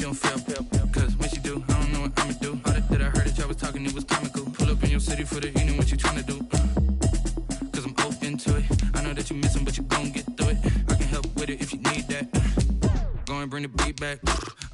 she don't feel. Cause when she do, I don't know what I'ma do. All that I heard that y'all was talking, it was comical. Pull up in your city for the evening, what you tryna do? Cause I'm open to it. I know that you missing, but you gon' get through it. I can help with it if you need that. Go and bring the beat back.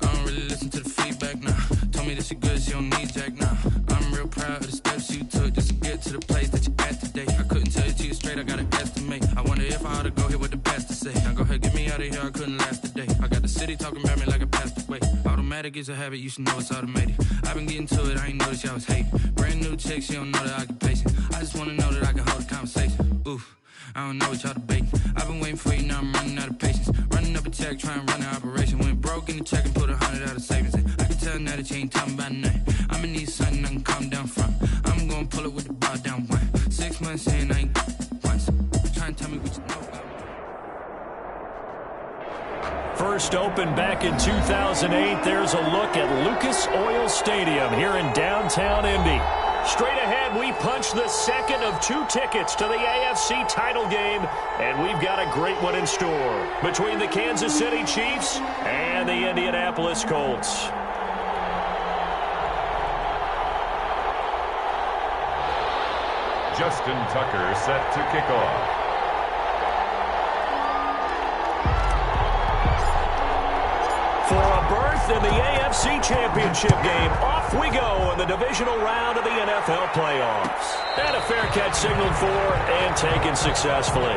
I don't really listen to the feedback, nah. Told me that she good, she don't need Jack, nah. I'm real proud of the steps you took just to get to the place that you at today. I couldn't tell you to you straight, I gotta estimate. I wonder if I ought to go here with the best to say. Now go ahead, get me out of here, I couldn't last today. I got the city talking about me like I passed away. Automatic is a habit, you should know it's automated. I've been getting to it, I ain't noticed y'all was hating. Brand new chick, she don't know the occupation. I just wanna know that I can hold a conversation. Oof, I don't know what y'all debating. I've been waiting for you, now I'm running out of patience. Running up a check, trying to run an operation. Went broke in the check and put 100 out of savings in. I can tell now that you ain't talking about nothing. I'ma need something I can calm down from. I'm gonna pull it with the bar down one. 6 months in, I ain't once. Trying to tell me what you know about. First opened back in 2008. There's a look at Lucas Oil Stadium here in downtown Indy. Straight ahead, we punch the second of 2 tickets to the AFC title game, and we've got a great one in store between the Kansas City Chiefs and the Indianapolis Colts. Justin Tucker set to kick off. For a berth in the AFC Championship game, off we go in the divisional round of the NFL playoffs. And a fair catch signaled for and taken successfully.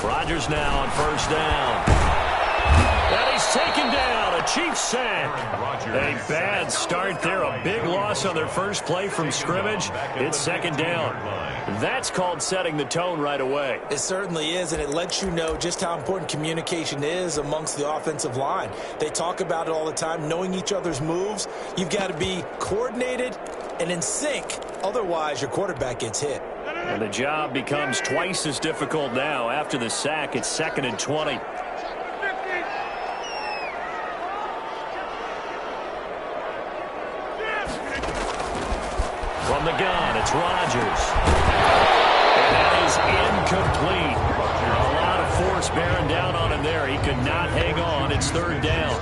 Rodgers now on first down. And he's taken down. A Chiefs sack. A bad start there. A big loss on their first play from scrimmage. It's second down. That's called setting the tone right away. It certainly is, and it lets you know just how important communication is amongst the offensive line. They talk about it all the time, knowing each other's moves. You've got to be coordinated and in sync. Otherwise, your quarterback gets hit. And the job becomes twice as difficult now. After the sack, it's 2nd and 20. From the gun, it's Rodgers. And that is incomplete. A lot of force bearing down on him there. He could not hang on. It's 3rd down.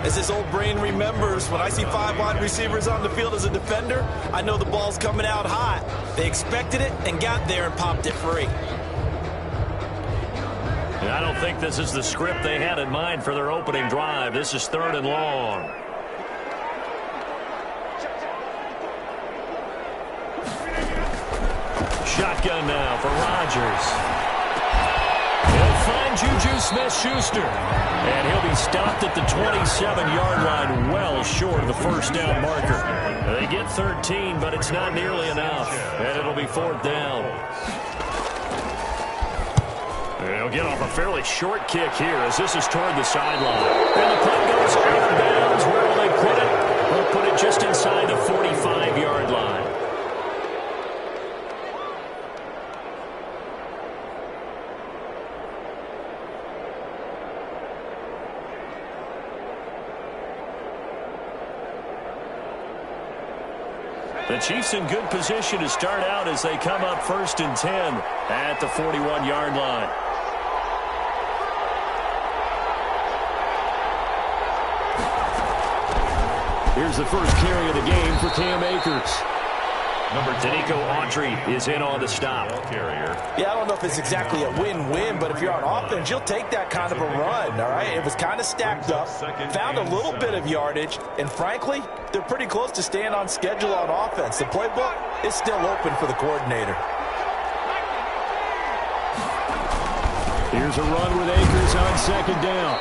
As his old brain remembers, when I see 5 wide receivers on the field as a defender, I know the ball's coming out hot. They expected it and got there and popped it free. And I don't think this is the script they had in mind for their opening drive. This is 3rd and long. Shotgun now for Rodgers. He'll find Juju Smith-Schuster. And he'll be stopped at the 27-yard line, well short of the first down marker. They get 13, but it's not nearly enough. And it'll be 4th down. They'll get off a fairly short kick here as this is toward the sideline. And the punt goes out of bounds. Where will they put it? They'll put it just inside the 45-yard line. The Chiefs in good position to start out as they come up 1st and 10 at the 41-yard line. Here's the first carry of the game for Cam Akers. Danico Autry is in on the stop. Yeah, I don't know if it's exactly a win-win, but if you're on offense, you'll take that kind of a run, all right? It was kind of stacked up, found a little bit of yardage, and frankly, they're pretty close to staying on schedule on offense. The playbook is still open for the coordinator. Here's a run with Akers on 2nd down.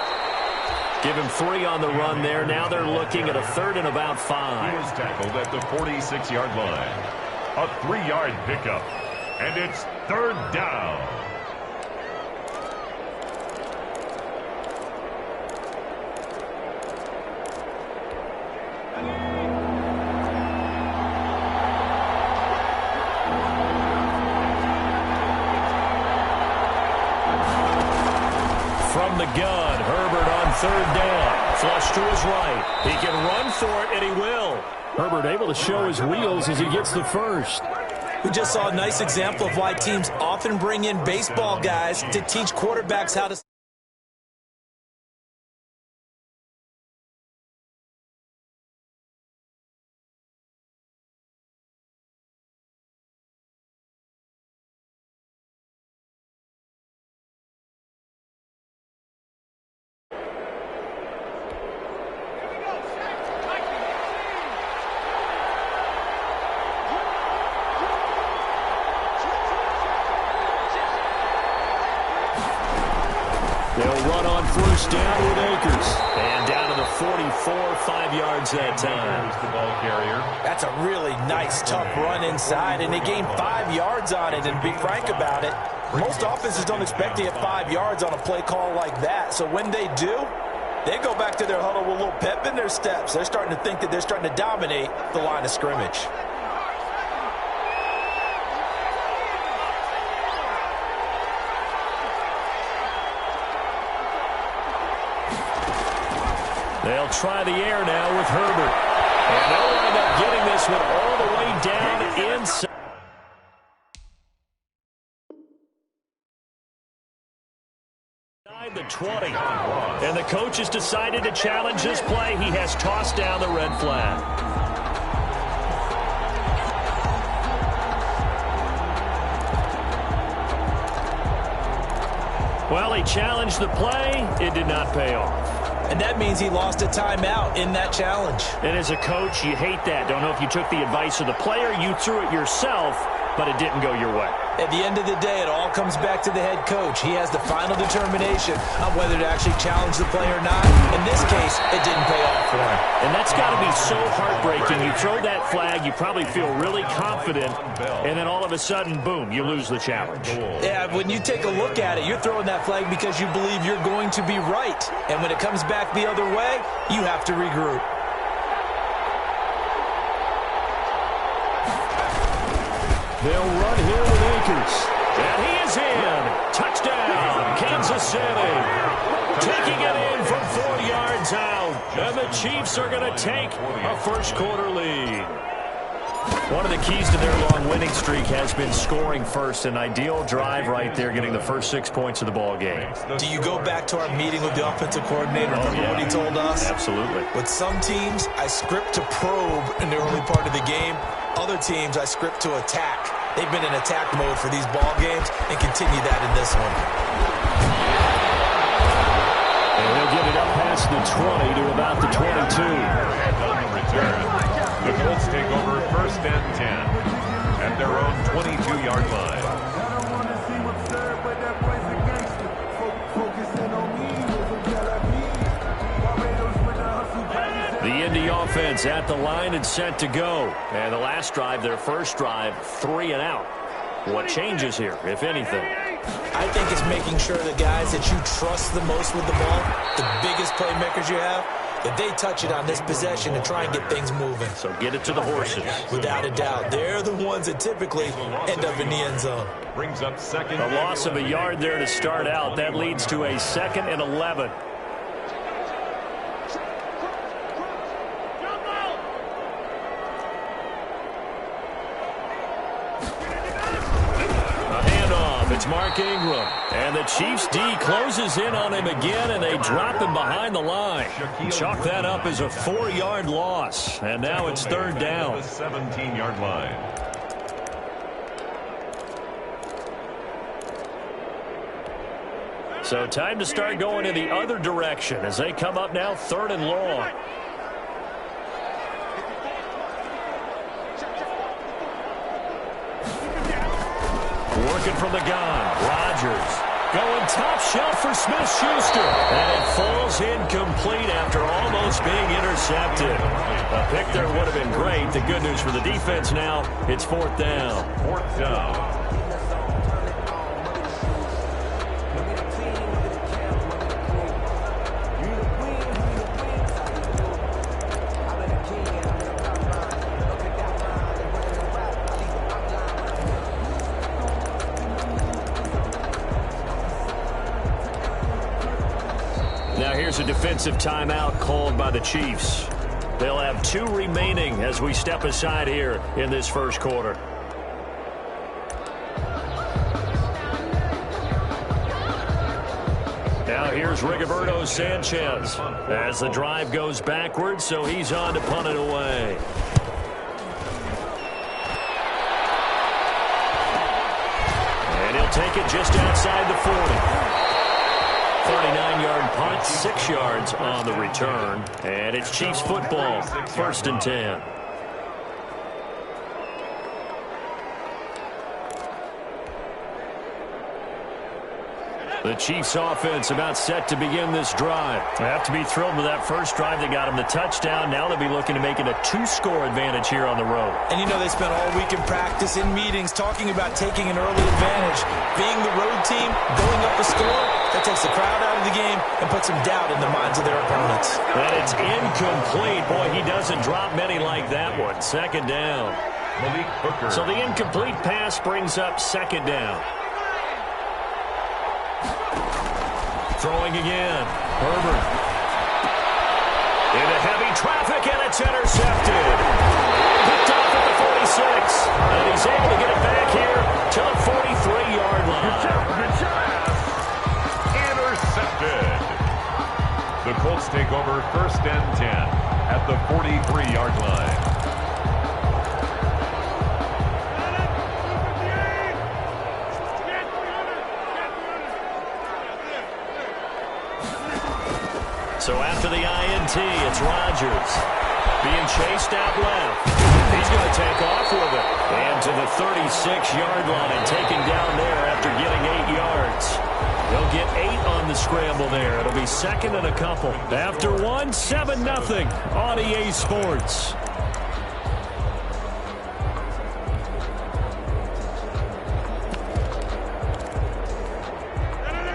Give him 3 on the run there. Now they're looking at a 3rd and about 5. He is tackled at the 46-yard line. A 3-yard pickup. And it's 3rd down. gun. Herbert on third down. Flush to his right. He can run for it, and he will. Herbert able to show his wheels as he gets the first. We just saw a nice example of why teams often bring in baseball guys to teach quarterbacks how to... They'll run on first down with Akers. And down to the 44, 5 yards that time. The ball carrier. That's a really nice, tough run inside, and they gained 5 yards on it. And to be frank about it, most offenses don't expect to get 5 yards on a play call like that. So when they do, they go back to their huddle with a little pep in their steps. They're starting to think that they're starting to dominate the line of scrimmage. They'll try the air now with Herbert. And they'll wind up getting this one all the way down inside the 20. And the coach has decided to challenge this play. He has tossed down the red flag. Well, he challenged the play. It did not pay off. And that means he lost a timeout in that challenge. And as a coach, you hate that. Don't know if you took the advice of the player, you threw it yourself, but it didn't go your way. At the end of the day, it all comes back to the head coach. He has the final determination on whether to actually challenge the play or not. In this case, it didn't pay off for him. And that's got to be so heartbreaking. You throw that flag, you probably feel really confident, and then all of a sudden, boom, you lose the challenge. Yeah, when you take a look at it, you're throwing that flag because you believe you're going to be right. And when it comes back the other way, you have to regroup. They'll run here with Akers. And he is in. Touchdown, Kansas City. Taking it in from 4 yards out. And the Chiefs are going to take a first quarter lead. One of the keys to their long winning streak has been scoring first. An ideal drive right there, getting the first 6 points of the ball game. Do you go back to our meeting with the offensive coordinator? Remember what he told us? Absolutely. With some teams, I script to probe in the early part of the game. Other teams, I script to attack. They've been in attack mode for these ball games and continue that in this one. And they'll get it up past the 20 to about the 22. The Colts take over first and 10 at their own 22-yard line. The Indy offense at the line and set to go. And the last drive, their first drive, 3 and out. What changes here, if anything? I think it's making sure the guys that you trust the most with the ball, the biggest playmakers you have, that they touch it on this possession and try and get things moving. So get it to the horses. Without a doubt. They're the ones that typically end up in the end zone. Brings up second. A loss of a yard there to start out. That leads to a 2nd and 11. It's Mark Ingram, and the Chiefs D closes in on him again, and they drop him behind the line. Chalk that up as a 4-yard loss, and now it's 3rd down. The 17-yard line. So time to start going in the other direction as they come up now 3rd and long. Working from the gun. Rodgers going top shelf for Smith-Schuster. And it falls incomplete after almost being intercepted. A pick there would have been great. The good news for the defense now, it's 4th down. 4th down. offensive timeout called by the Chiefs. They'll have 2 remaining as we step aside here in this first quarter. Now here's Rigoberto Sanchez as the drive goes backwards, so he's on to punt it away. And he'll take it just outside the 40. 39-yard punt, 6 yards on the return. And it's Chiefs football, 1st and 10. The Chiefs offense about set to begin this drive. They have to be thrilled with that first drive. They got them the touchdown. Now they'll be looking to make it a 2-score advantage here on the road. And you know they spent all week in practice, in meetings, talking about taking an early advantage. Being the road team, going up a score, that takes the crowd out of the game and puts some doubt in the minds of their opponents. And it's incomplete. Boy, he doesn't drop many like that one. 2nd down. So the incomplete pass brings up 2nd down. Throwing again. Herbert. Into heavy traffic, and it's intercepted. Picked off at the 46. And he's able to get it back here to the 43-yard line. Intercepted. The Colts take over 1st and 10 at the 43-yard line. So after the INT, it's Rodgers being chased out left. He's going to take off with it. And to the 36-yard line, taken down there after getting 8 yards. They'll get 8 on the scramble there. It'll be 2nd and a couple. After 1, 7-0 on EA Sports.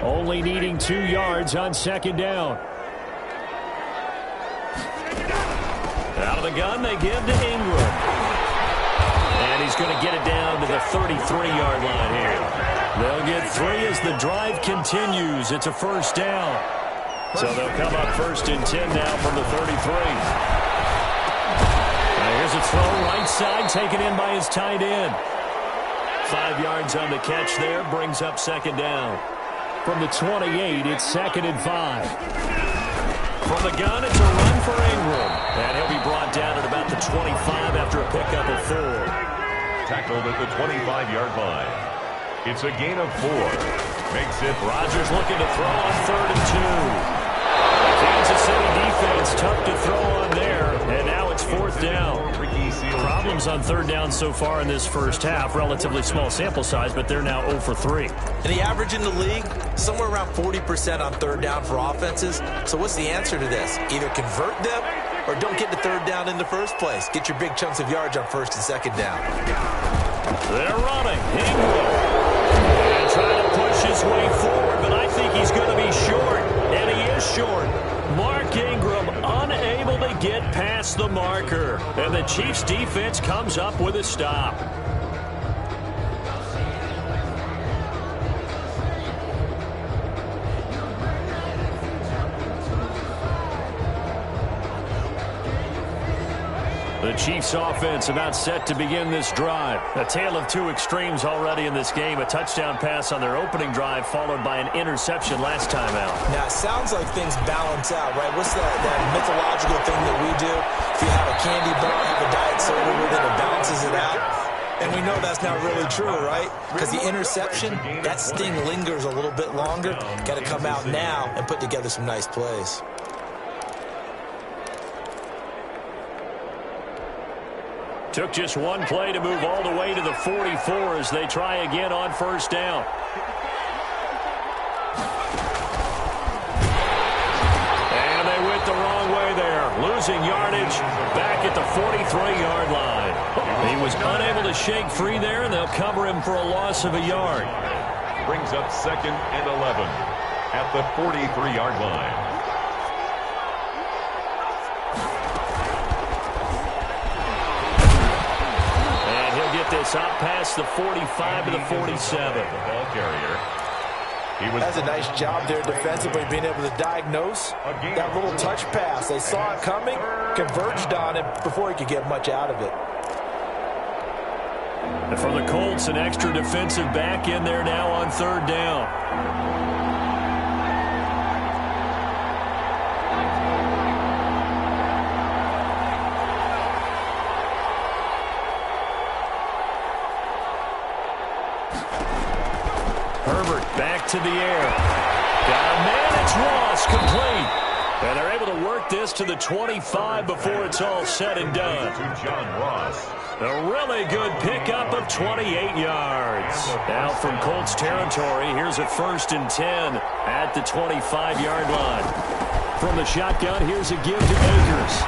Only needing 2 yards on 2nd down. Out of the gun, they give to Ingram. And he's going to get it down to the 33-yard line here. They'll get 3 as the drive continues. It's a 1st down. So they'll come up 1st and 10 now from the 33. Now here's a throw right side taken in by his tight end. 5 yards on the catch there, brings up 2nd down. From the 28, it's 2nd and 5. From the gun, it's a run for Ingram. And he'll be brought down at about the 25 after a pickup of 4. Tackled at the 25-yard line. It's a gain of 4. Makes it Rodgers looking to throw on 3rd and 2. Kansas City defense tough to throw on there. And now it's 4th down. Problems on 3rd down so far in this first half. Relatively small sample size, but they're now 0 for 3. And the average in the league, somewhere around 40% on 3rd down for offenses. So what's the answer to this? Either convert them or don't get to 3rd down in the first place. Get your big chunks of yards on 1st and 2nd down. They're running. Ingram. And trying to push his way forward, but I think he's going to be short. And he is short. Mark Ingram unable to get past the marker. And the Chiefs defense comes up with a stop. The Chiefs offense about set to begin this drive. A tale of 2 extremes already in this game. A touchdown pass on their opening drive followed by an interception last time out. Now, it sounds like things balance out, right? What's that mythological thing that we do? If you have a candy bar, have a diet soda with it, it balances it out. And we know that's not really true, right? Because the interception, that sting lingers a little bit longer. Got to come out now and put together some nice plays. Took just 1 play to move all the way to the 44 as they try again on 1st down. And they went the wrong way there. Losing yardage back at the 43-yard line. He was unable to shake free there, and they'll cover him for a loss of a yard. brings up 2nd and 11 at the 43-yard line. This up past the 45 to the 47. The ball carrier. That's a nice job there defensively, being able to diagnose that little touch pass. They saw it coming, converged on it before he could get much out of it. And for the Colts, an extra defensive back in there now on third down. Herbert back to the air. Got a man, it's Ross, complete. And they're able to work this to the 25 before it's all said and done. To John Ross. A really good pickup of 28 yards. Now from Colts territory, here's a 1st and 10 at the 25-yard line. From the shotgun, here's a give to Akers.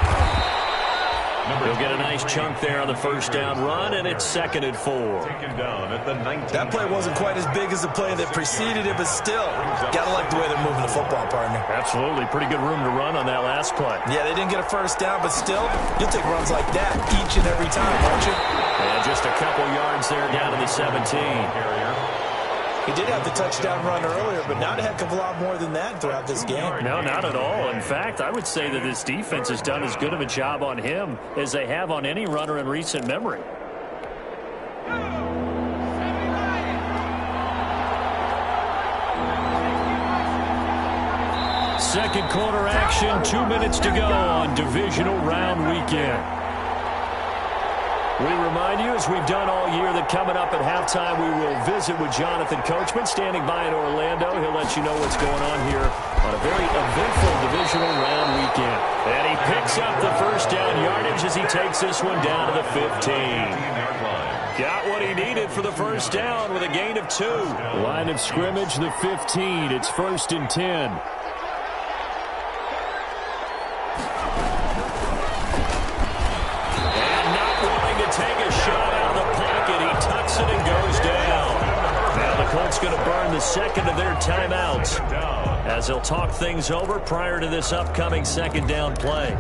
He'll get a nice chunk there on the first down run, and it's 2nd and 4. Taken down at the 19. That play wasn't quite as big as the play that preceded it, but still, gotta like the way they're moving the football, partner. Absolutely. Pretty good room to run on that last play. Yeah, they didn't get a first down, but still, you'll take runs like that each and every time, won't you? And just a couple yards there down to the 17. He did have the touchdown run earlier, but not a heck of a lot more than that throughout this game. No, not at all. In fact, I would say that this defense has done as good of a job on him as they have on any runner in recent memory. Second quarter action, 2 minutes to go on divisional round weekend. We remind you, as we've done all year, that coming up at halftime, we will visit with Jonathan Coachman, standing by in Orlando. He'll let you know what's going on here on a very eventful divisional round weekend. And he picks up the first down yardage as he takes this one down to the 15. Got what he needed for the first down with a gain of 2. Line of scrimmage, the 15. It's 1st and 10. Colts going to burn the second of their timeouts as they'll talk things over prior to this upcoming second down play.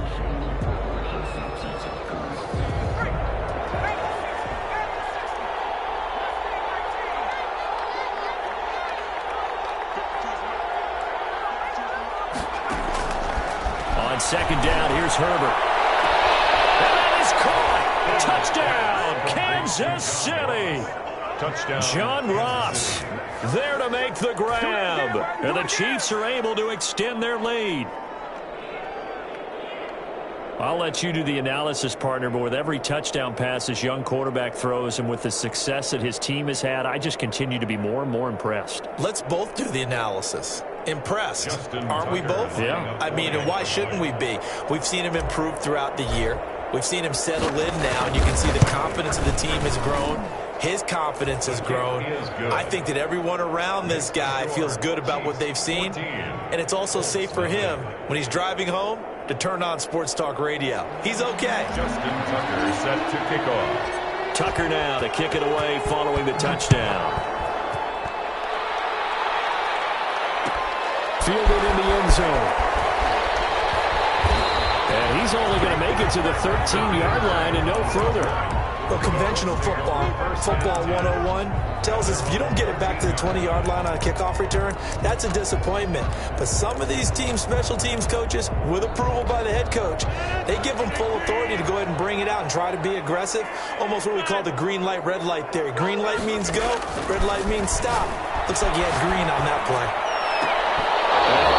On second down, here's Herbert. And that is caught. Touchdown, Kansas City. Touchdown. John Ross there to make the grab. And the Chiefs are able to extend their lead. I'll let you do the analysis, partner, but with every touchdown pass this young quarterback throws and with the success that his team has had, I just continue to be more and more impressed. Let's both do the analysis. Impressed, aren't we both? Yeah. I mean, and why shouldn't we be? We've seen him improve throughout the year. We've seen him settle in now, and you can see the confidence of the team has grown. His confidence has grown. I think that everyone around this guy feels good about what they've seen, and it's also safe for him when he's driving home to turn on Sports Talk Radio. He's okay. Justin Tucker set to kick off. Tucker now to kick it away following the touchdown. Fielded in the end zone. And he's only going to make it to the 13-yard line and no further. Well, conventional football 101, tells us if you don't get it back to the 20-yard line on a kickoff return, that's a disappointment. But some of these team special teams coaches, with approval by the head coach, they give them full authority to go ahead and bring it out and try to be aggressive, almost what we call the green light, red light theory. Green light means go, red light means stop. Looks like he had green on that play.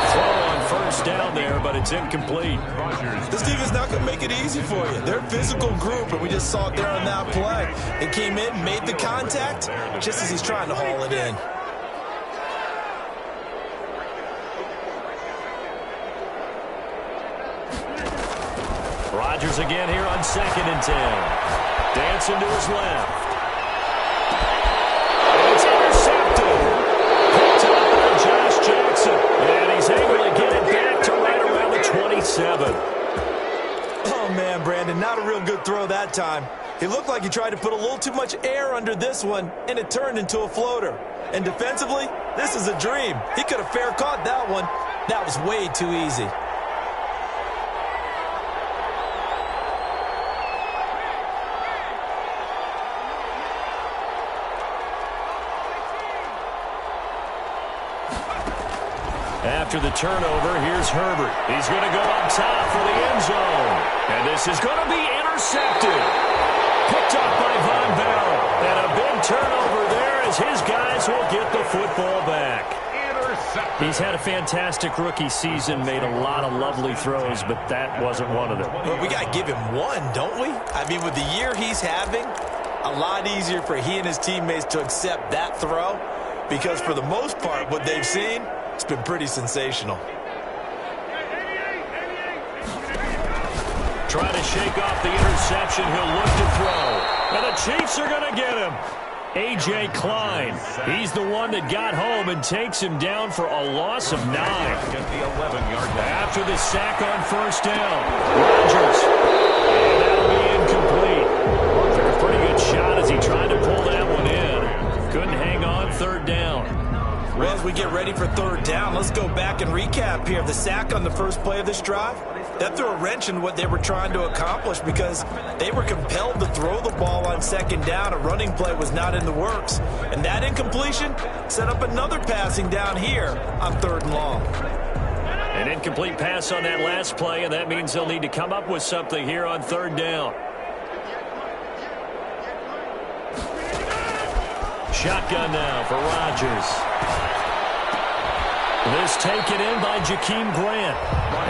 Throw on first down there, but it's incomplete. This defense not going to make it easy for you. They're a physical group, and we just saw it there on that play. They came in, made the contact, just as he's trying to haul it in. Rodgers again here on 2nd and 10. Dancing to his left. It's intercepted. Picked up by Josh Jackson. And he's able to get it back to right around the 27. Oh, man, Brandon, not a real good throw that time. It looked like he tried to put a little too much air under this one, and it turned into a floater. And defensively, this is a dream. He could have fair caught that one. That was way too easy. After the turnover, here's Herbert. He's going to go up top for the end zone. And this is going to be intercepted. Picked up by Von Bell. And a big turnover there as his guys will get the football back. He's had a fantastic rookie season, made a lot of lovely throws, but that wasn't one of them. Well, we got to give him one, don't we? I mean, with the year he's having, a lot easier for he and his teammates to accept that throw because for the most part, what they've seen, it's been pretty sensational. Trying to shake off the interception, he'll look to throw. And the Chiefs are going to get him. A.J. Klein, he's the one that got home and takes him down for a loss of 9. After the sack on first down, Rodgers, and that'll be incomplete. Took a pretty good shot as he tried to pull that one in. Couldn't hang on third down. Well, as we get ready for third down, let's go back and recap here. The sack on the first play of this drive, that threw a wrench in what they were trying to accomplish because they were compelled to throw the ball on second down. A running play was not in the works. And that incompletion set up another passing down here on third and long. An incomplete pass on that last play, and that means they'll need to come up with something here on third down. Shotgun now for Rodgers. This taken in by Jakeem Grant.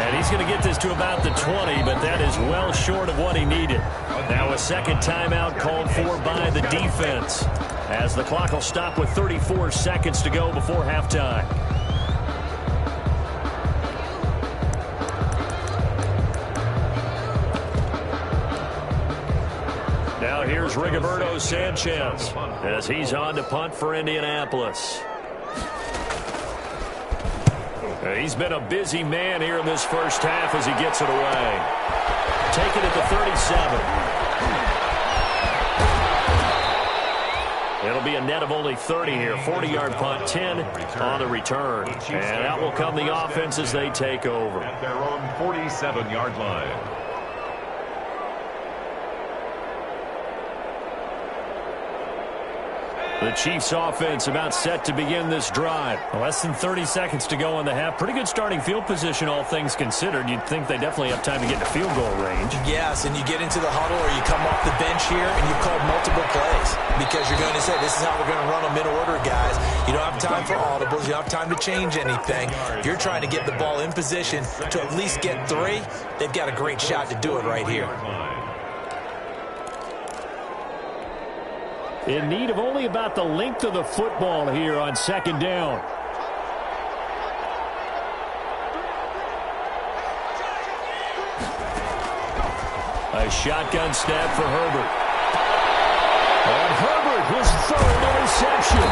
And he's going to get this to about the 20, but that is well short of what he needed. Now a second timeout called for by the defense, as the clock will stop with 34 seconds to go before halftime. Now here's Rigoberto Sanchez as he's on to punt for Indianapolis. He's been a busy man here in this first half as he gets it away. Taken at the 37. It'll be a net of only 30 here. 40-yard punt, 10 on the return. And out will come the offense as they take over. At their own 47-yard line. The Chiefs offense about set to begin this drive. Less than 30 seconds to go in the half. Pretty good starting field position, all things considered. You'd think they definitely have time to get to field goal range. Yes, and you get into the huddle or you come off the bench here and you've called multiple plays because you're going to say, this is how we're going to run them in order, guys. You don't have time for audibles. You don't have time to change anything. You're trying to get the ball in position to at least get 3. They've got a great shot to do it right here. In need of only about the length of the football here on second down. A shotgun snap for Herbert. And Herbert, his third interception.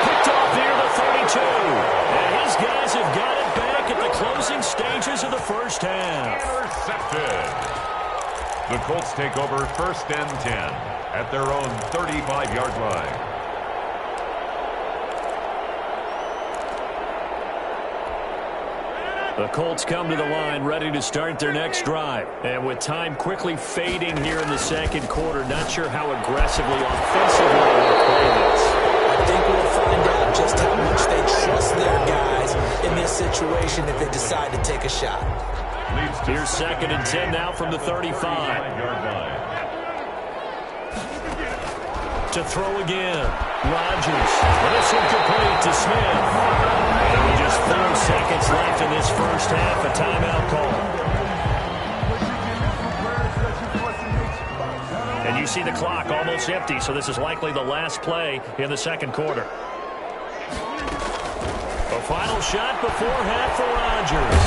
Picked off near the 32. And his guys have got it back at the closing stages of the first half. Intercepted. The Colts take over first and 10. At their own 35-yard line. The Colts come to the line ready to start their next drive. And with time quickly fading here in the second quarter, not sure how aggressively, offensively they'll play this. I think we'll find out just how much they trust their guys in this situation if they decide to take a shot. Here's second and 10 now from the 35. To throw again. Rodgers. And it's incomplete to Smith. And with just 4 seconds left in this first half, a timeout call. And you see the clock almost empty, so this is likely the last play in the second quarter. A final shot before half for Rodgers.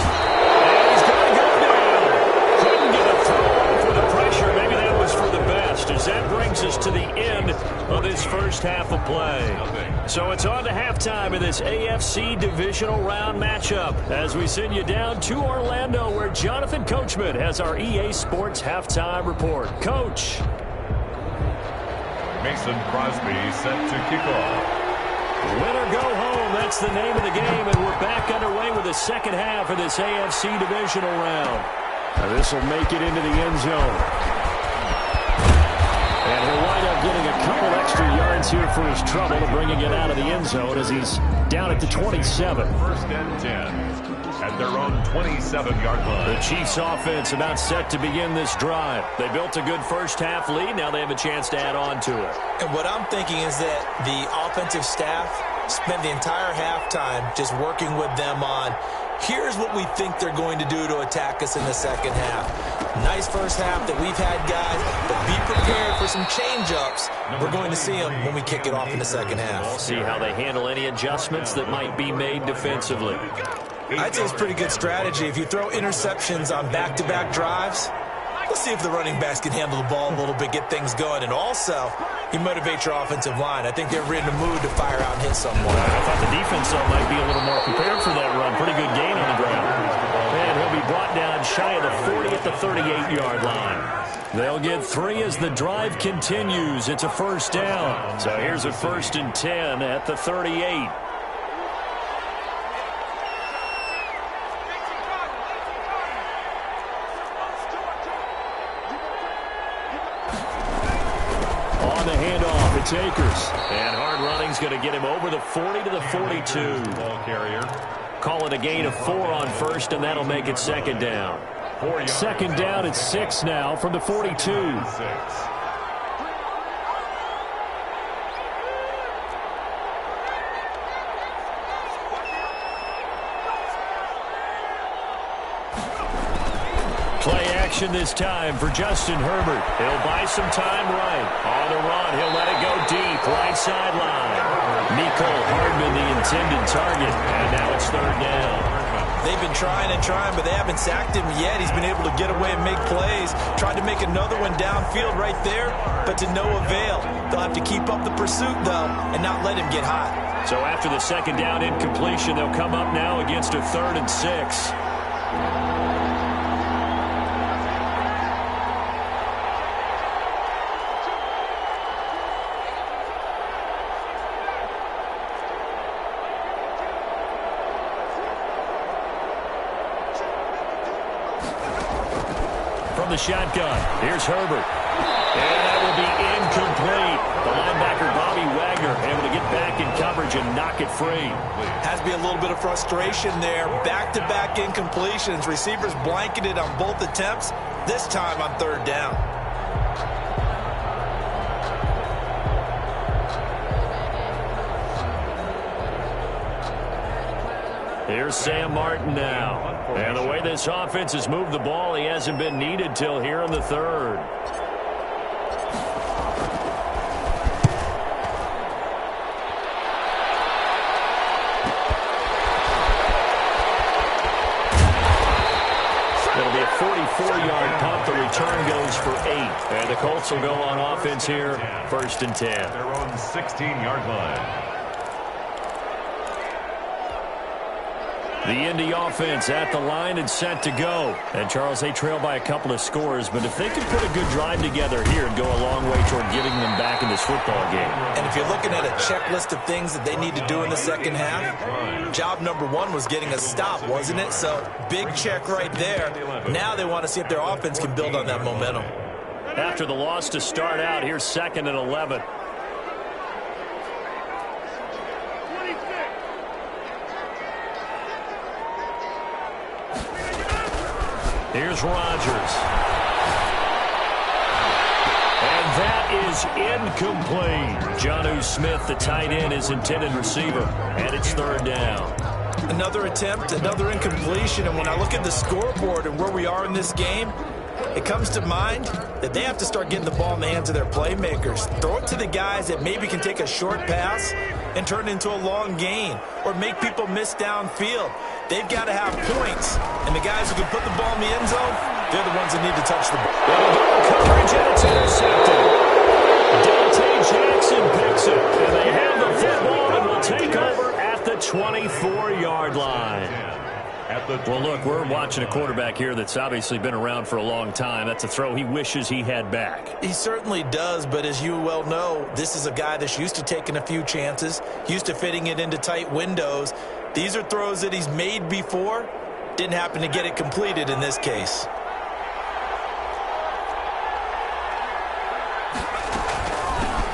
And he's going to go down. Couldn't get a throw off with the pressure. Maybe that was for the best, as that brings us to the end of this first half of play. So it's on to halftime in this AFC divisional round matchup as we send you down to Orlando, where Jonathan Coachman has our EA Sports halftime report. Coach. Mason Crosby set to kick off. Win or go home, that's the name of the game, and we're back underway with the second half of this AFC divisional round. Now this will make it into the end zone. And he'll wind up getting a couple extra extra yards here for his trouble and bringing it out of the end zone as he's down at the 27. First and 10 at their own 27-yard line. The Chiefs offense about set to begin this drive. They built a good first-half lead. Now they have a chance to add on to it. And what I'm thinking is that the offensive staff spent the entire halftime just working with them on, here's what we think they're going to do to attack us in the second half. Nice first half that we've had, guys, but be prepared for some change-ups. We're going to see them when we kick it off in the second half. We'll see how they handle any adjustments that might be made defensively. I'd say it's a pretty good strategy. If you throw interceptions on back-to-back drives, let's see if the running backs can handle the ball a little bit, get things going. And also, you motivate your offensive line. I think they're in the mood to fire out and hit someone. I thought the defense, though, might be a little more prepared for that run. Pretty good gain on the ground. And he'll be brought down shy of the 40 at the 38-yard line. They'll get 3 as the drive continues. It's a first down. So here's a 1st and 10 at the 38. Akers. And hard running's going to get him over the 40 to the 42. Ball carrier. Call it a gain of 4 on first, and that'll make it second down. Second down at 6 now from the 42. Play action this time for Justin Herbert. He'll buy some time right. On the run, he'll let it go deep, right sideline. Nicole Hardman, the intended target, and now it's third down. They've been trying and trying, but they haven't sacked him yet. He's been able to get away and make plays. Tried to make another one downfield right there, but to no avail. They'll have to keep up the pursuit, though, and not let him get hot. So after the second down incompletion, they'll come up now against a 3rd and 6. The shotgun. Here's Herbert. And that will be incomplete. The linebacker, Bobby Wagner, able to get back in coverage and knock it free. Has to be a little bit of frustration there. Back-to-back incompletions. Receivers blanketed on both attempts, this time on 3rd down. Here's Sam Martin now. And the way this offense has moved the ball, he hasn't been needed till here in the 3rd. It'll be a 44-yard punt. The return goes for 8. And the Colts will go on offense here, 1st and 10. Their own 16-yard line. The Indy offense at the line and set to go. And, Charles, they trail by a couple of scores, but if they can put a good drive together here and go a long way toward getting them back in this football game. And if you're looking at a checklist of things that they need to do in the second half, job number 1 was getting a stop, wasn't it? So, big check right there. Now they want to see if their offense can build on that momentum. After the loss to start out, here's 2nd and 11. Here's Rodgers. And that is incomplete. Jonnu Smith, the tight end, is intended receiver. And it's 3rd down. Another attempt, another incompletion. And when I look at the scoreboard and where we are in this game, it comes to mind that they have to start getting the ball in the hands of their playmakers. Throw it to the guys that maybe can take a short pass and turn it into a long gain or make people miss downfield. They've got to have points, and the guys who can put the ball in the end zone, they're the ones that need to touch the ball. Coverage, and it's intercepted. Dante Jackson picks it, and they have the football and will take over at the 24-yard line. Well, look, we're watching a quarterback here that's obviously been around for a long time. That's a throw he wishes he had back. He certainly does, but as you well know, this is a guy that's used to taking a few chances, used to fitting it into tight windows. These are throws that he's made before. Didn't happen to get it completed in this case.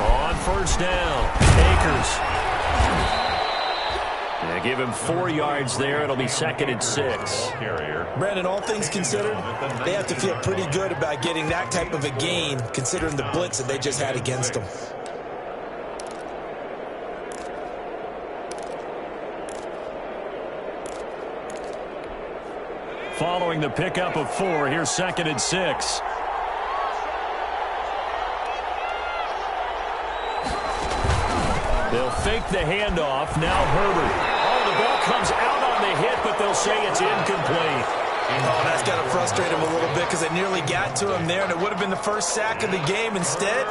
On first down. Akers. Yeah, give him 4 yards there. It'll be 2nd and 6. Brandon, all things considered, they have to feel pretty good about getting that type of a gain, considering the blitz that they just had against them. Following the pickup of 4, here's 2nd and 6. They'll fake the handoff. Now Herbert. Oh, the ball comes out on the hit, but they'll say it's incomplete. Oh, that's got to frustrate him a little bit because they nearly got to him there, and it would have been the first sack of the game. Instead,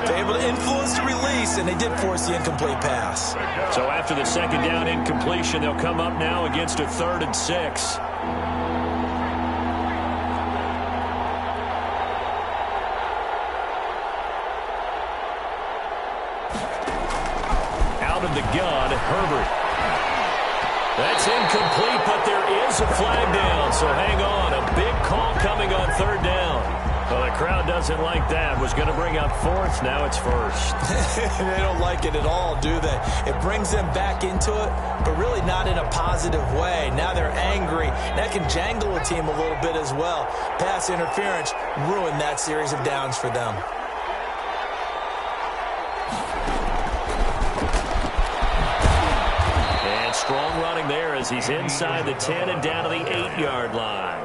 they're able to influence the release, and they did force the incomplete pass. So after the 2nd down incompletion, they'll come up now against a 3rd and 6. Out of the gun, Herbert. That's incomplete, but there is a flag down, so hang on. A big call coming on 3rd down. Well, the crowd doesn't like that. Was going to bring up 4th. Now it's 1st. They don't like it at all, do they? It brings them back into it, but really not in a positive way. Now they're angry. That can jangle a team a little bit as well. Pass interference ruined that series of downs for them. Strong running there as he's inside the 10 and down to the 8-yard line.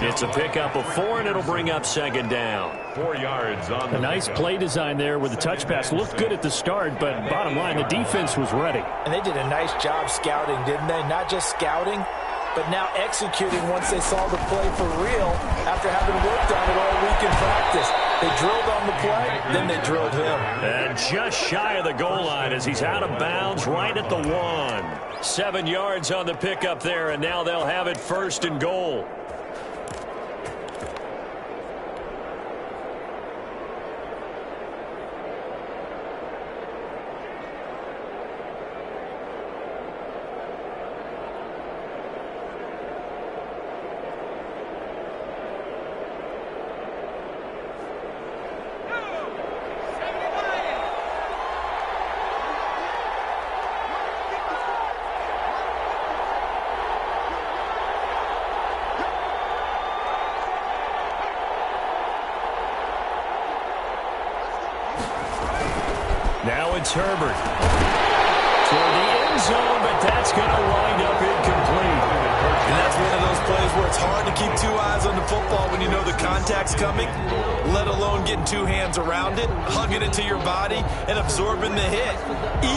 It's a pickup of 4, and it'll bring up 2nd down. 4 yards on the A nice play design there with the touch pass. Looked good at the start, but bottom line, the defense was ready. And they did a nice job scouting, didn't they? Not just scouting, but now executing once they saw the play for real after having worked on it all week in practice. They drilled on the play, then they drilled him. And just shy of the goal line as he's out of bounds right at the 1. 7 yards on the pickup there, and now they'll have it 1st and goal. Now it's Herbert. For the end zone, but that's going to wind up incomplete. And that's one of those plays where it's hard to keep 2 eyes on the football when you know the contact's coming, let alone getting 2 hands around it, hugging it to your body, and absorbing the hit.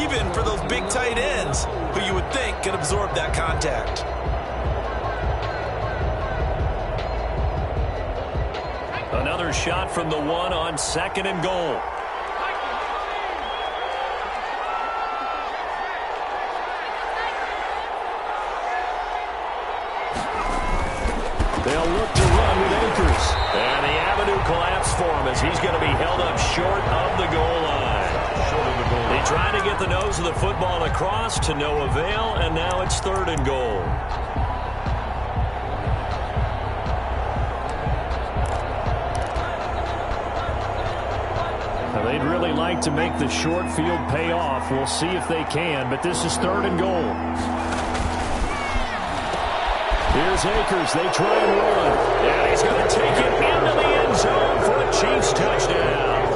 Even for those big tight ends who you would think could absorb that contact. Another shot from the 1 on 2nd and goal. They'll look to run with Akers. And the avenue collapsed for him as he's going to be held up short of the goal line. They tried to get the nose of the football across to no avail, and now it's 3rd and goal. Now, they'd really like to make the short field pay off. We'll see if they can, but this is 3rd and goal. Here's Akers. They try and run. And he's going to take it into the end zone for a Chiefs touchdown.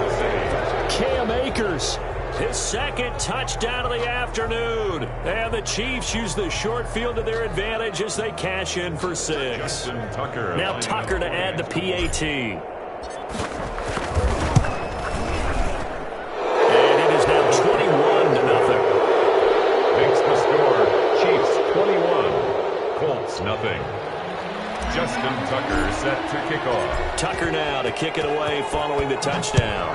Cam Akers. His 2nd touchdown of the afternoon. And the Chiefs use the short field to their advantage as they cash in for 6. Now Tucker to add the PAT. And it is now 21-0. Makes the score. Chiefs 21. Colts nothing. Justin Tucker set to kick off. Tucker now to kick it away following the touchdown.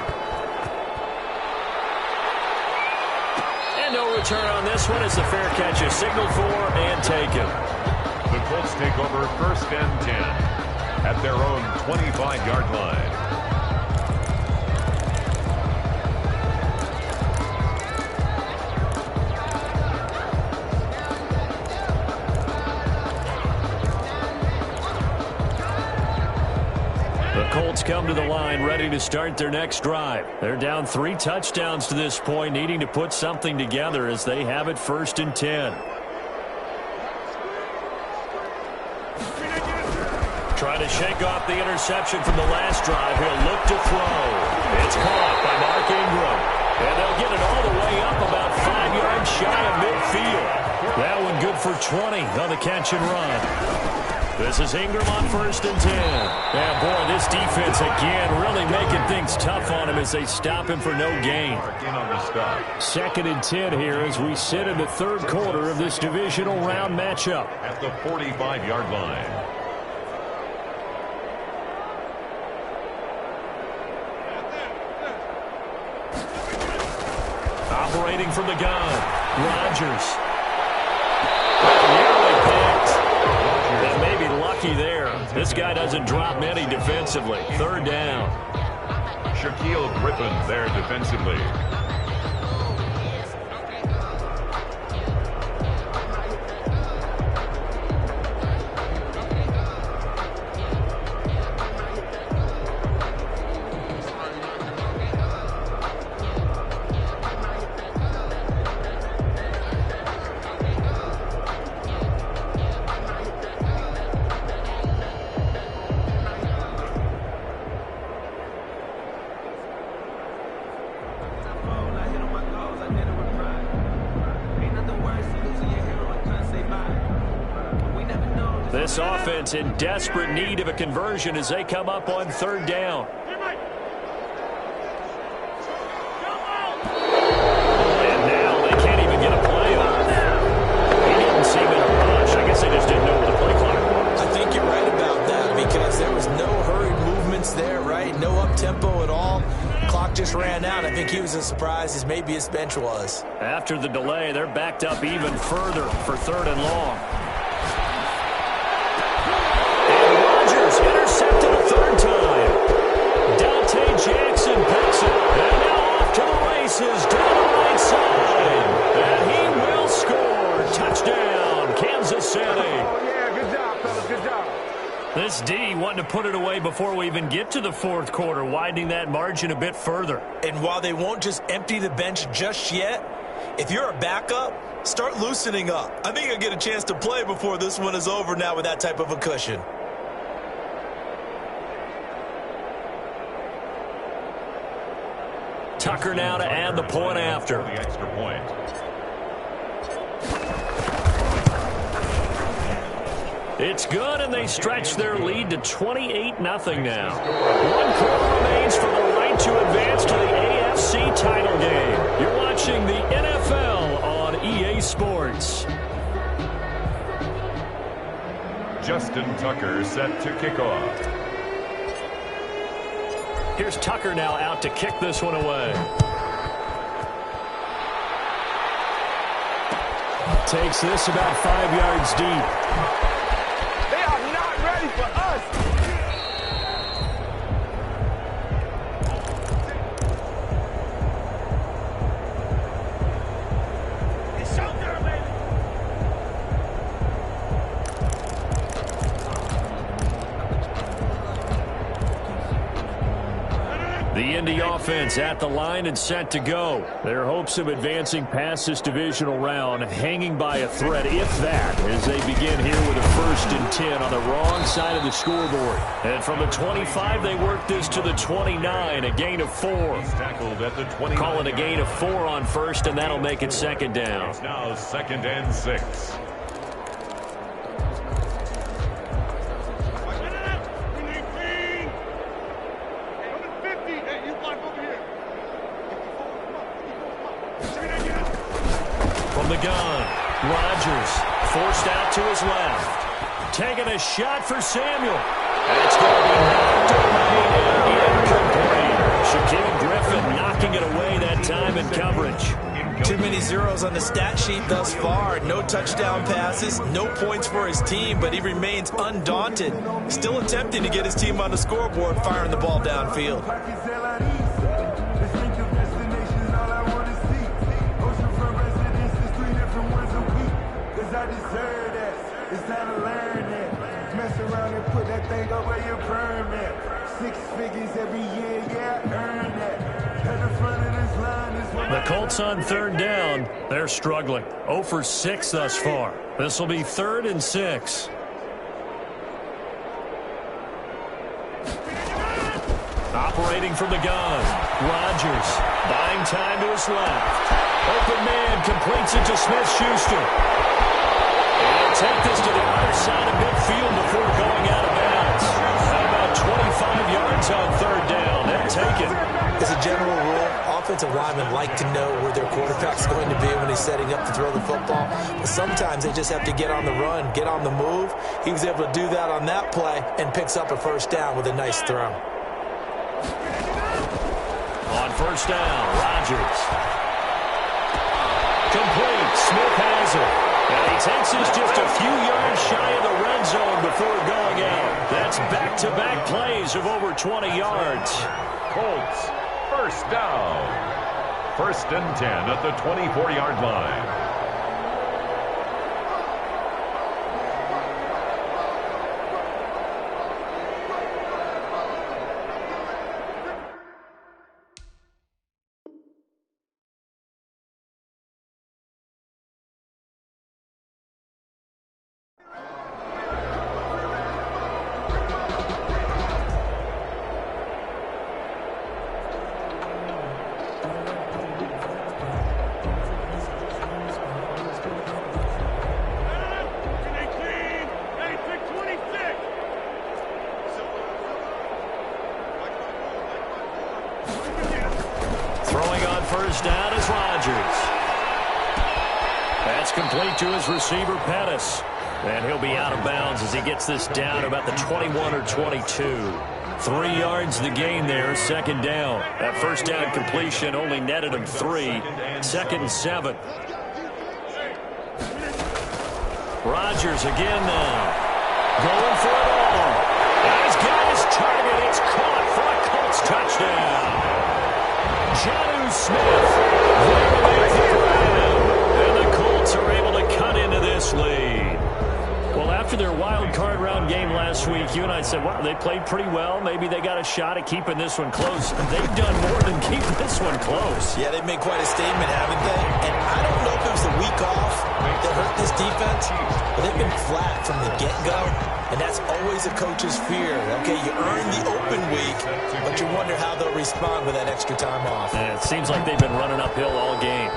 And no return on this one as the fair catch is signaled for and taken. The Colts take over 1st and 10 at their own 25-yard line. Colts come to the line ready to start their next drive. They're down 3 touchdowns to this point, needing to put something together as they have it 1st and 10. Trying to shake off the interception from the last drive. He'll look to throw. It's caught by Mark Ingram. And they'll get it all the way up about 5 yards shy of midfield. That one good for 20 on the catch and run. This is Ingram on 1st and 10. Yeah, boy, this defense again really making things tough on him as they stop him for no gain. 2nd and 10 here as we sit in the 3rd quarter of this divisional round matchup. At the 45-yard line. Operating from the gun, Rodgers. Nearly picked. And maybe lucky there. This guy doesn't drop many defensively. 3rd down. Shaquille Griffin there defensively. This offense in desperate need of a conversion as they come up on 3rd down. And now they can't even get a play off. He didn't seem in a rush. I guess they just didn't know where the play clock was. I think you're right about that because there was no hurried movements there, right? No up-tempo at all. Clock just ran out. I think he was as surprised as maybe his bench was. After the delay, they're backed up even further for 3rd and long. Intercepted a 3rd time. Dante Jackson picks it. And now off to the races down the right side. And he will score. Touchdown, Kansas City. Oh, yeah, good job, fellas, good job. This D wanting to put it away before we even get to the 4th quarter, widening that margin a bit further. And while they won't just empty the bench just yet, if you're a backup, start loosening up. I think you'll get a chance to play before this one is over now with that type of a cushion. Tucker now to add the point after. The extra point. It's good, and they stretch their lead to 28-0 now. 1 quarter remains for the right to advance to the AFC title game. You're watching the NFL on EA Sports. Justin Tucker set to kick off. Here's Tucker now out to kick this one away. Takes this about 5 yards deep. They are not ready for us. It's showtime, baby. The Indy offense at the line and set to go. Their hopes of advancing past this divisional round hanging by a thread, if that, as they begin here with a 1st and 10 on the wrong side of the scoreboard. And from the 25, they work this to the 29, a gain of 4. Tackled at the 20. Call it a gain of 4 on 1st, and that'll make it 2nd down. It's now 2nd and 6. From the gun, Rodgers forced out to his left. Taking a shot for Samuel. And it's going to be knocked away and incomplete. Shaquille Griffin knocking it away that time in coverage. Too many zeros on the stat sheet thus far. No touchdown passes, no points for his team, but he remains undaunted. Still attempting to get his team on the scoreboard, firing the ball downfield. I deserve that. It's time to learn that. Mess around and put that thing up where your permit. 6 figures every year, yeah, earn that. At the front of this line is what The Colts on third down. They're struggling. 0 for 6 thus far. This will be 3rd and 6. Operating from the gun. Rodgers buying time to his left. Open man completes it to Smith-Schuster. And he'll take this to the other side of midfield before going out of bounds. About 25 yards on third down. They'll take it. As a general rule, offensive linemen like to know where their quarterback's going to be when he's setting up to throw the football. But sometimes they just have to get on the run, get on the move. He was able to do that on that play and picks up a first down with a nice throw. On first down, Rodgers. Complete. Smith has it. And he takes us just a few yards shy of the red zone before going out. That's back-to-back plays of over 20 yards. Colts, first down. 1st and 10 at the 24-yard line. First down is Rodgers. That's complete to his receiver, Pettis. And he'll be out of bounds as he gets this down to about the 21 or 22. 3 yards the gain there, 2nd down. That first down completion only netted him 3. 2nd and 7. Rodgers again now. Going for it all. And he's got his target. It's caught for a Colts touchdown. Jonnu Smith there to make the grab. And the Colts are able to cut into this lead. Well, after their wild card round game last week, you and I said, wow, they played pretty well. Maybe they got a shot at keeping this one close. They've done more than keep this one close. Yeah, they've made quite a statement, haven't they? And I don't know if it was the week off that hurt this defense, but they've been flat from the get-go. And that's always a coach's fear. Okay, you earn the open week, but you wonder how they'll respond with that extra time off. And it seems like they've been running uphill all game.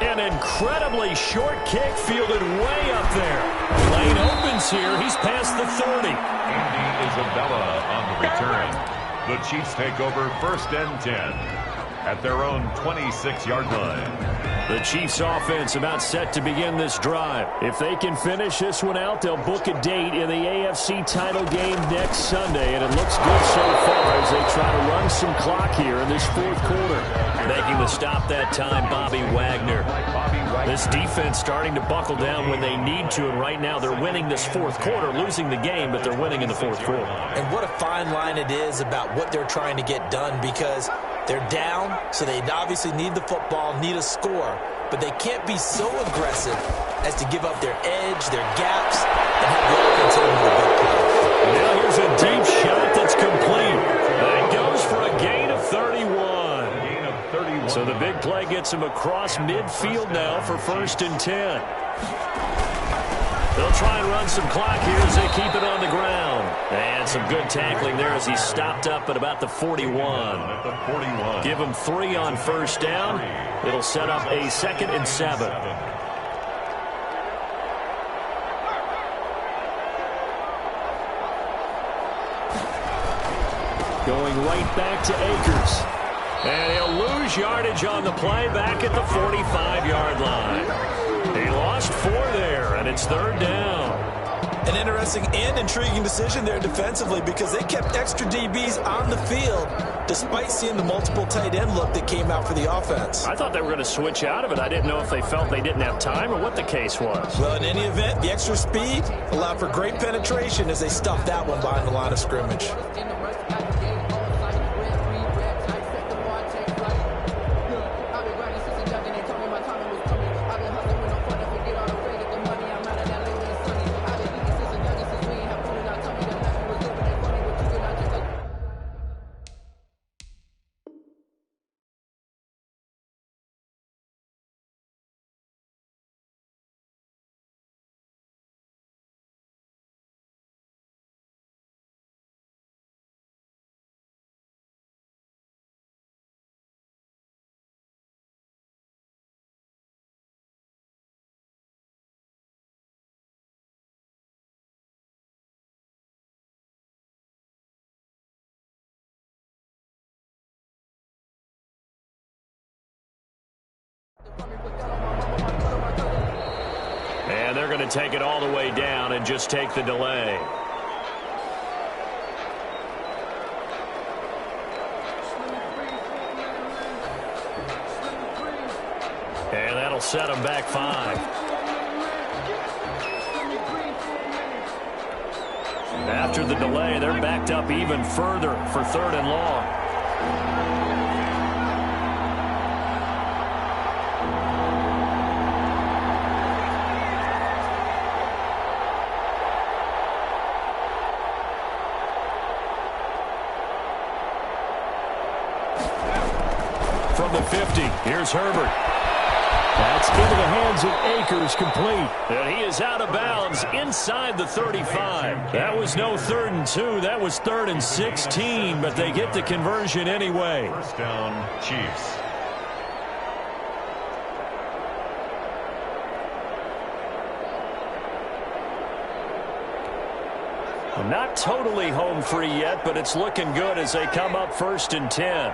An incredibly short kick fielded way up there. Lane opens here. He's past the 30. Andy Isabella on the return. The Chiefs take over 1st and 10 at their own 26-yard line. The Chiefs offense about set to begin this drive. If they can finish this one out, they'll book a date in the AFC title game next Sunday, and it looks good so far as they try to run some clock here in this 4th quarter. Making the stop that time, Bobby Wagner. This defense starting to buckle down when they need to, and right now they're winning this 4th quarter, losing the game, but they're winning in the 4th quarter. And what a fine line it is about what they're trying to get done, because they're down, so they obviously need the football, need a score, but they can't be so aggressive as to give up their edge, their gaps, and have the offense in with a big play. Now here's a deep shot that's complete. That goes for a gain of 31. So the big play gets him across midfield now for 1st and 10. They'll try and run some clock here as they keep it on the ground. And some good tackling there as he stopped up at about the 41. Give him 3 on first down. It'll set up a 2nd and 7. Going right back to Akers. And he'll lose yardage on the play back at the 45-yard line. He lost 4 there, and it's 3rd down. An interesting and intriguing decision there defensively, because they kept extra DBs on the field despite seeing the multiple tight end look that came out for the offense. I thought they were going to switch out of it. I didn't know if they felt they didn't have time or what the case was. Well, in any event, the extra speed allowed for great penetration as they stuffed that one behind the line of scrimmage. And they're going to take it all the way down and just take the delay. And that'll set them back 5. After the delay, they're backed up even further for 3rd and long. From the 50, here's Herbert. That's into the hands of Akers, complete. And he is out of bounds inside the 35. That was no 3rd and 2. That was 3rd and 16, but they get the conversion anyway. First down, Chiefs. Not totally home free yet, but it's looking good as they come up 1st and 10.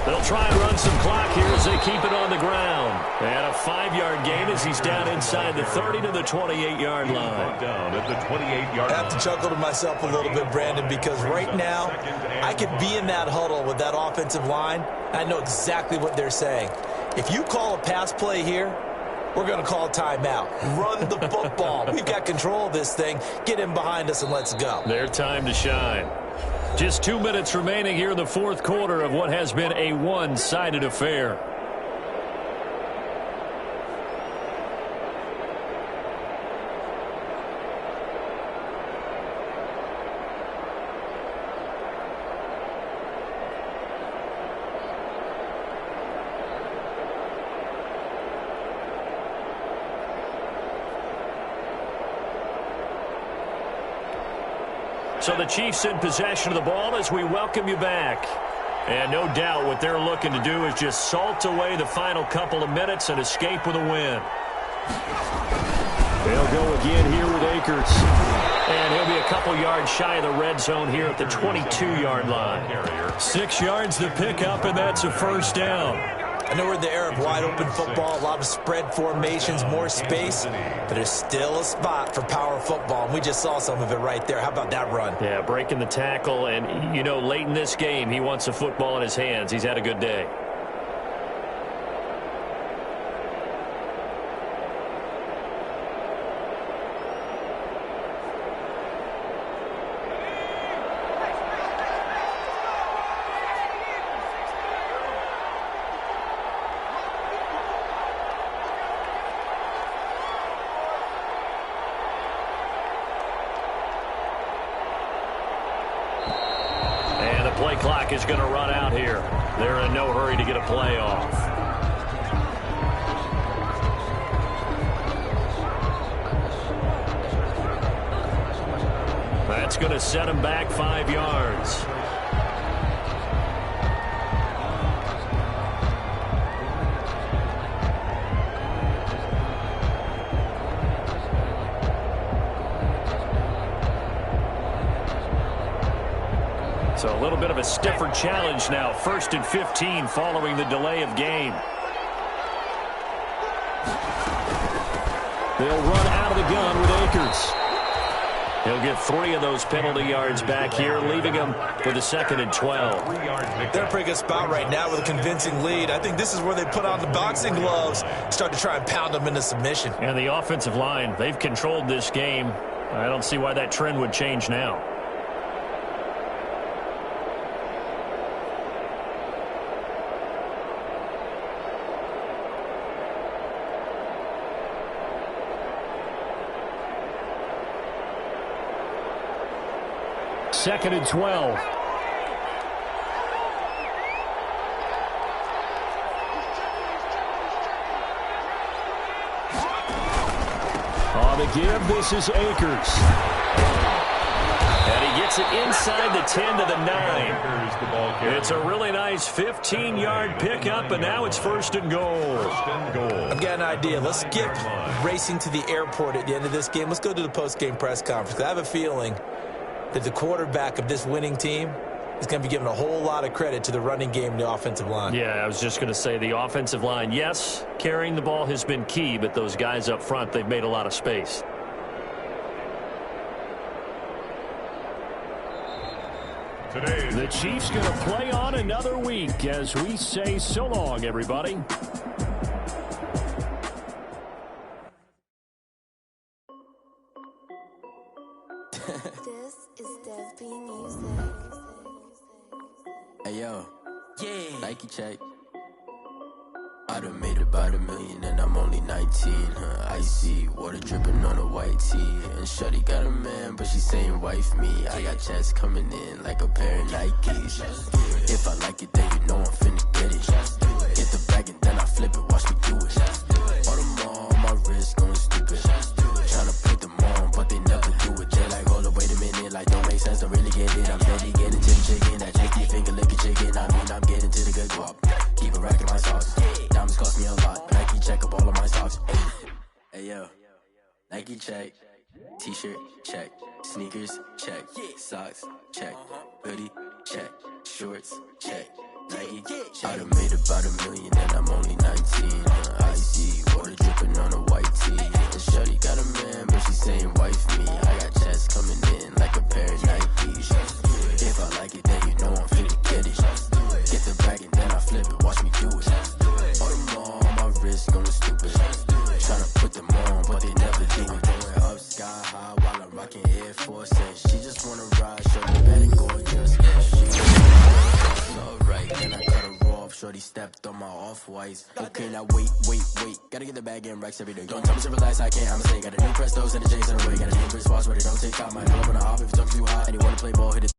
They'll try and run some clock here as they keep it on the ground. And a 5-yard gain as he's down inside the 30 to the 28-yard line. Down at the 28-yard I have to chuckle to myself a little bit, Brandon, because right now I could be in that huddle with that offensive line. I know exactly what they're saying. If you call a pass play here, we're going to call a timeout. Run the football. We've got control of this thing. Get in behind us and let's go. Their time to shine. Just 2 minutes remaining here in the 4th quarter of what has been a one-sided affair. So the Chiefs in possession of the ball as we welcome you back. And no doubt what they're looking to do is just salt away the final couple of minutes and escape with a win. They'll go again here with Akers. And he'll be a couple yards shy of the red zone here at the 22-yard line. 6 yards to pick up, and that's a 1st down. I know we're in the era of wide-open football, a lot of spread formations, more space, but there's still a spot for power football, and we just saw some of it right there. How about that run? Yeah, breaking the tackle, and, you know, late in this game, he wants the football in his hands. He's had a good day. Play clock is going to run out here. They're in no hurry to get a play off. That's going to set them back 5 yards. So a little bit of a stiffer challenge now. 1st and 15 following the delay of game. They'll run out of the gun with Akers. He'll get 3 of those penalty yards back here, leaving him with a 2nd and 12. They're in a pretty good spot right now with a convincing lead. I think this is where they put on the boxing gloves, start to try and pound them into submission. And the offensive line, they've controlled this game. I don't see why that trend would change now. Second and 12. On the give, this is Akers. And he gets it inside the 10 to the 9. It's a really nice 15-yard pickup, and now it's 1st and goal. I've got an idea. Let's skip racing to the airport at the end of this game. Let's go to the post-game press conference. I have a feeling that the quarterback of this winning team is going to be giving a whole lot of credit to the running game and the offensive line. Yeah, I was just going to say the offensive line, yes, carrying the ball has been key, but those guys up front, they've made a lot of space. The Chiefs going to play on another week as we say so long, everybody. This is Dev Music. Hey yo, yeah. Nike check. I done made about $1 million and I'm only 19. Icy water dripping on a white tee. And shorty got a man, but she saying wife me. I got checks coming in like a pair of Nikes. If I like it, then you know I'm finna get it. Get the bag and then I flip it. Watch me do it. All them on my wrist going stupid. Tryna put them on, but they never do it. They're like, hold up, wait a minute. Like, don't make sense, don't really get it. I'm steady getting to the chicken. That chicky finger licking chicken. I mean, I'm getting to the good guap. Keep it racking my sauce. Diamonds cost me a lot. Nike check up all of my socks. Hey yo, Nike check. T-shirt check. Sneakers check. Socks check. Hoodie check. Shorts check. Nike. I done made about $1 million and I'm only 19. Icy water dripping on a white tee. And shorty got a man, but she saying wife me. I got checks coming in like a pair of Nikes. If I like it, then you know I'm finna get it. Get the bag and then I flip it. Watch me do it. All them on my wrist going stupid. Tryna put them on, but they never do it. Going up sky high while I'm rocking Air Force. And she just wanna ride, shorty bad and gorgeous. She alright, then I cut her off. Shorty stepped on my off-whites. Okay, now wait. Gotta get the bag and racks every day. Don't tell me to relax, I can't, I'ma say. Got a new Prestos and the J's in the way. Got a new Chris Foss, but it don't take time. I pull up on the hop if it's too hot. And you wanna play ball, hit it.